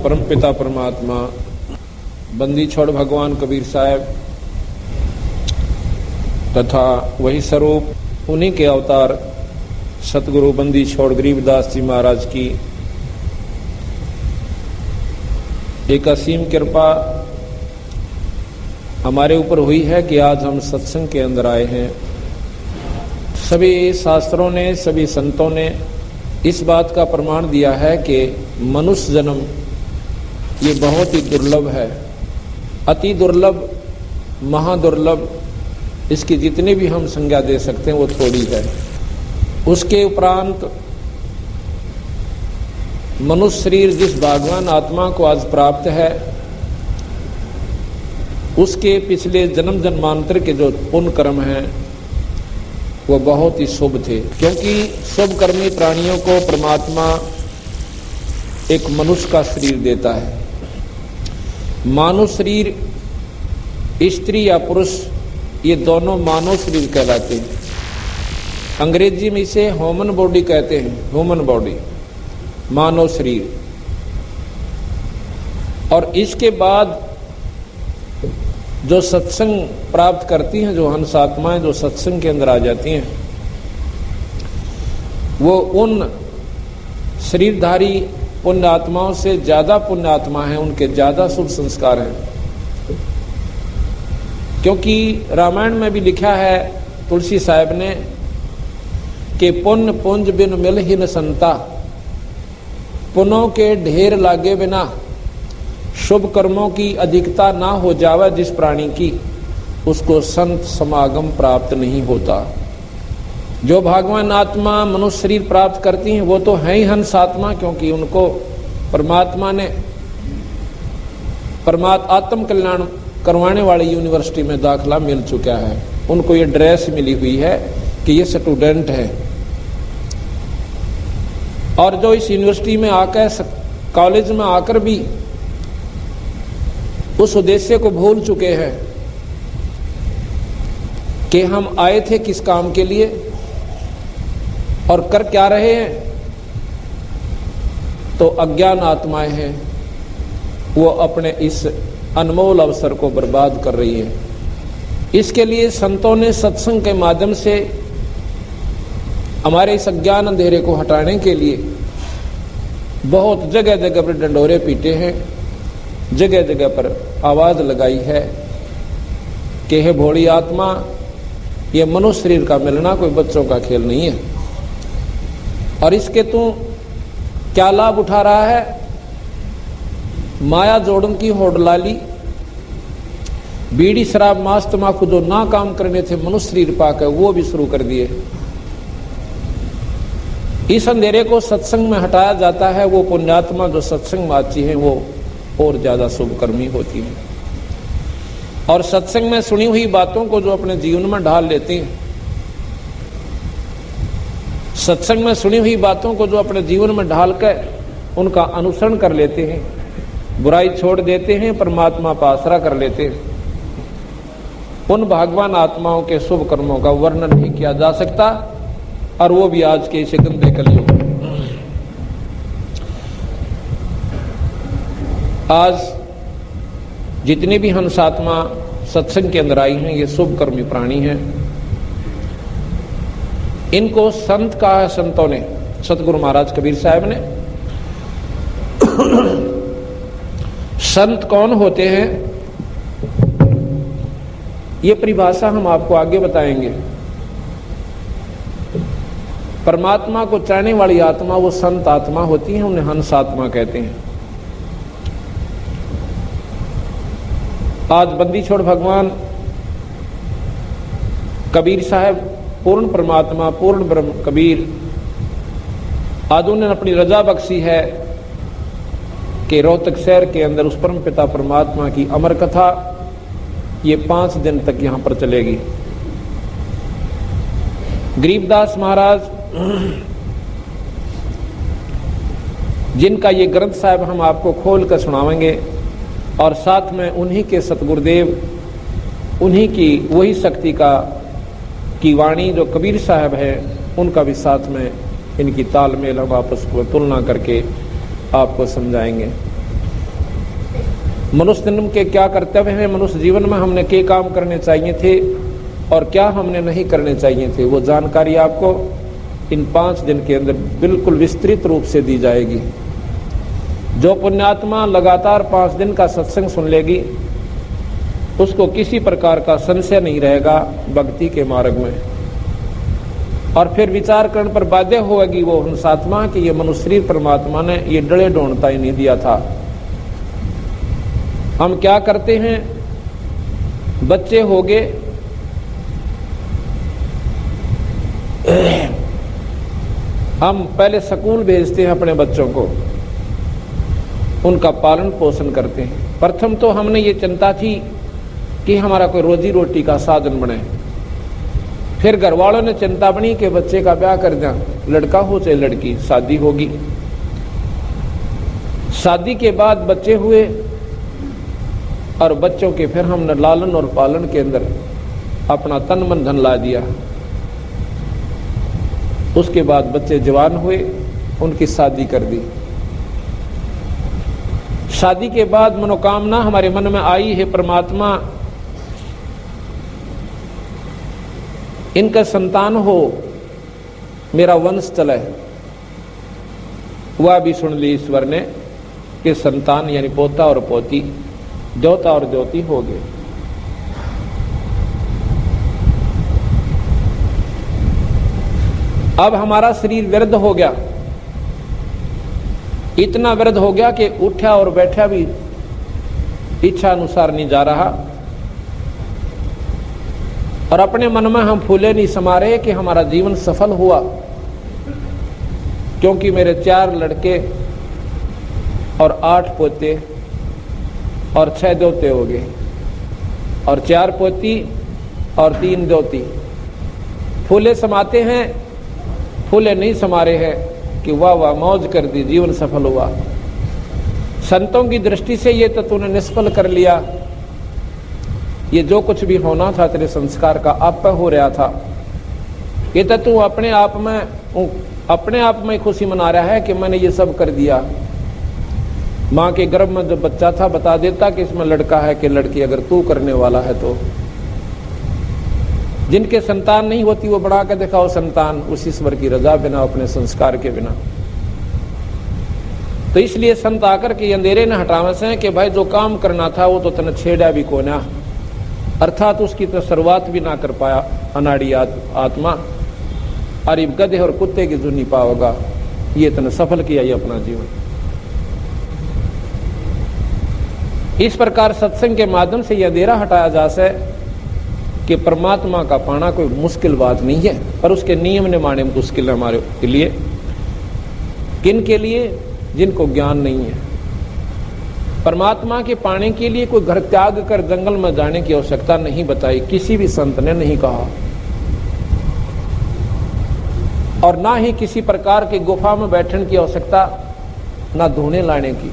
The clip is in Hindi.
परमपिता परमात्मा बंदी छोड़ भगवान कबीर साहब तथा वही स्वरूप उन्हीं के अवतार सतगुरु बंदी छोड़ गरीबदास जी महाराज की एक असीम कृपा हमारे ऊपर हुई है कि आज हम सत्संग के अंदर आए हैं। सभी शास्त्रों ने, सभी संतों ने इस बात का प्रमाण दिया है कि मनुष्य जन्म ये बहुत ही दुर्लभ है, अति दुर्लभ, महादुर्लभ। इसकी जितनी भी हम संज्ञा दे सकते हैं वो थोड़ी है। उसके उपरांत मनुष्य शरीर जिस भगवान आत्मा को आज प्राप्त है, उसके पिछले जन्म जन्मांतर के जो पुण्य कर्म हैं वो बहुत ही शुभ थे, क्योंकि शुभ कर्मी प्राणियों को परमात्मा एक मनुष्य का शरीर देता है। मानव शरीर, स्त्री या पुरुष, ये दोनों मानव शरीर कहलाते हैं। अंग्रेजी में इसे ह्यूमन बॉडी कहते हैं, ह्यूमन बॉडी, मानव शरीर। और इसके बाद जो सत्संग प्राप्त करती हैं, जो हंस आत्माएं जो सत्संग के अंदर आ जाती हैं, वो उन शरीरधारी पुण्य आत्माओं से ज्यादा पुण्य आत्मा है, उनके ज्यादा शुभ संस्कार हैं। क्योंकि रामायण में भी लिखा है तुलसी साहब ने कि पुण्य पुंज बिन मिल ही न संता, पुण्यों के ढेर लागे बिना शुभ कर्मों की अधिकता ना हो जावे जिस प्राणी की, उसको संत समागम प्राप्त नहीं होता। जो भगवान आत्मा मनुष्य शरीर प्राप्त करती हैं वो तो है ही हंस आत्मा, क्योंकि उनको परमात्मा ने आत्म कल्याण करवाने वाली यूनिवर्सिटी में दाखला मिल चुका है। उनको ये ड्रेस मिली हुई है कि ये स्टूडेंट है। और जो इस यूनिवर्सिटी में आकर, कॉलेज में आकर भी उस उद्देश्य को भूल चुके हैं कि हम आए थे किस काम के लिए और कर क्या रहे हैं, तो अज्ञान आत्माएं हैं, वो अपने इस अनमोल अवसर को बर्बाद कर रही है। इसके लिए संतों ने सत्संग के माध्यम से हमारे इस अज्ञान अंधेरे को हटाने के लिए बहुत जगह जगह पर डंडोरे पीटे हैं, जगह जगह पर आवाज लगाई है कि हे भोली आत्मा, ये मनुष्य शरीर का मिलना कोई बच्चों का खेल नहीं है, और इसके तू क्या लाभ उठा रहा है। माया जोड़न की होडलाली, बीड़ी शराब मांस तमाकू जो ना काम करने थे मनुष्य शरीर पाकर, वो भी शुरू कर दिए। इस अंधेरे को सत्संग में हटाया जाता है। वो पुण्यात्मा जो सत्संग में आती है वो और ज्यादा शुभकर्मी होती है, और सत्संग में सुनी हुई बातों को जो अपने जीवन में ढाल लेती हैं, सत्संग में सुनी हुई बातों को जो अपने जीवन में ढालकर उनका अनुसरण कर लेते हैं, बुराई छोड़ देते हैं, परमात्मा पर आसरा कर लेते हैं, उन भगवान आत्माओं के शुभ कर्मों का वर्णन नहीं किया जा सकता, और वो भी आज के इस गंदे कलयुग में। आज जितनी भी हंस आत्मा सत्संग के अंदर आई हैं, ये शुभ कर्मी प्राणी हैं। इनको संत कहा है संतों ने, सतगुरु महाराज कबीर साहब ने। संत कौन होते हैं, ये परिभाषा हम आपको आगे बताएंगे। परमात्मा को चाहने वाली आत्मा वो संत आत्मा होती है, उन्हें हंस आत्मा कहते हैं। आज बंदी छोड़ भगवान कबीर साहब, पूर्ण परमात्मा, पूर्ण ब्रह्म कबीर, आज उन्होंने अपनी रजा बख्शी है कि रोहतक शहर के अंदर उस परम पिता परमात्मा की अमर कथा ये 5 दिन तक यहां पर चलेगी। गरीबदास महाराज जिनका ये ग्रंथ साहब हम आपको खोल कर सुनावेंगे, और साथ में उन्हीं के सतगुरुदेव, उन्हीं की वही शक्ति की वाणी जो कबीर साहब है, उनका भी साथ में इनकी तालमेल हम आपस को तुलना करके आपको समझाएंगे। मनुष्य जन्म के क्या कर्तव्य हैं, मनुष्य जीवन में हमने क्या काम करने चाहिए थे और क्या हमने नहीं करने चाहिए थे, वो जानकारी आपको इन 5 दिन के अंदर बिल्कुल विस्तृत रूप से दी जाएगी। जो पुण्यात्मा लगातार 5 दिन का सत्संग सुन लेगी उसको किसी प्रकार का संशय नहीं रहेगा भक्ति के मार्ग में, और फिर विचार करने पर बाध्य होगी वो हंसात्मा कि ये मनुष्य शरीर परमात्मा ने ये डले ढूंढता ही नहीं दिया था। हम क्या करते हैं, बच्चे हो गए, हम पहले स्कूल भेजते हैं अपने बच्चों को, उनका पालन पोषण करते हैं। प्रथम तो हमने ये चिंता थी कि हमारा कोई रोजी रोटी का साधन बने, फिर घर वालों ने चिंता बनी कि बच्चे का ब्याह कर दें, लड़का हो चाहे लड़की, शादी होगी। शादी के बाद बच्चे हुए और बच्चों के फिर हमने लालन और पालन के अंदर अपना तन मन धन ला दिया। उसके बाद बच्चे जवान हुए, उनकी शादी कर दी। शादी के बाद मनोकामना हमारे मन में आई है, परमात्मा इनका संतान हो, मेरा वंश चले। वह भी सुन ली ईश्वर ने कि संतान यानी पोता और पोती, द्योता और द्योती हो गए। अब हमारा शरीर वृद्ध हो गया, इतना वृद्ध हो गया कि उठा और बैठा भी इच्छा अनुसार नहीं जा रहा, और अपने मन में हम फूले नहीं समा रहे कि हमारा जीवन सफल हुआ, क्योंकि मेरे 4 लड़के और 8 पोते और 6 दोते हो गए, और 4 पोती और 3 दोती। फूले समाते हैं, फूले नहीं समा रहे हैं कि वाह वाह मौज कर दी, जीवन सफल हुआ। संतों की दृष्टि से ये तो तूने निष्फल कर लिया, ये जो कुछ भी होना था तेरे संस्कार का आप पे हो रहा था, ये तो तू अपने आप में खुशी मना रहा है कि मैंने ये सब कर दिया। माँ के गर्भ में जब बच्चा था बता देता कि इसमें लड़का है कि लड़की, अगर तू करने वाला है तो। जिनके संतान नहीं होती वो बढ़ा के दिखाओ संतान, उस ईश्वर की रजा बिना, अपने संस्कार के बिना। तो इसलिए संत आकर के अंधेरे ने हटावे से कि भाई जो काम करना था वो तो तने छेड़ा भी कोना, अर्थात उसकी तो शुरुआत भी ना कर पाया अनाड़ी आत्मा, और गधे और कुत्ते की जुनी पाओगा, ये तने सफल किया ये अपना जीवन। इस प्रकार सत्संग के माध्यम से यह अंधेरा हटाया जा सके कि परमात्मा का पाना कोई मुश्किल बात नहीं है, पर उसके नियम निमाने मुश्किल है हमारे के लिए। किन के लिए? जिनको ज्ञान नहीं है। परमात्मा के पाने के लिए कोई घर त्याग कर जंगल में जाने की आवश्यकता नहीं बताई, किसी भी संत ने नहीं कहा, और ना ही किसी प्रकार की गुफा में बैठने की आवश्यकता, ना धोने लाने की।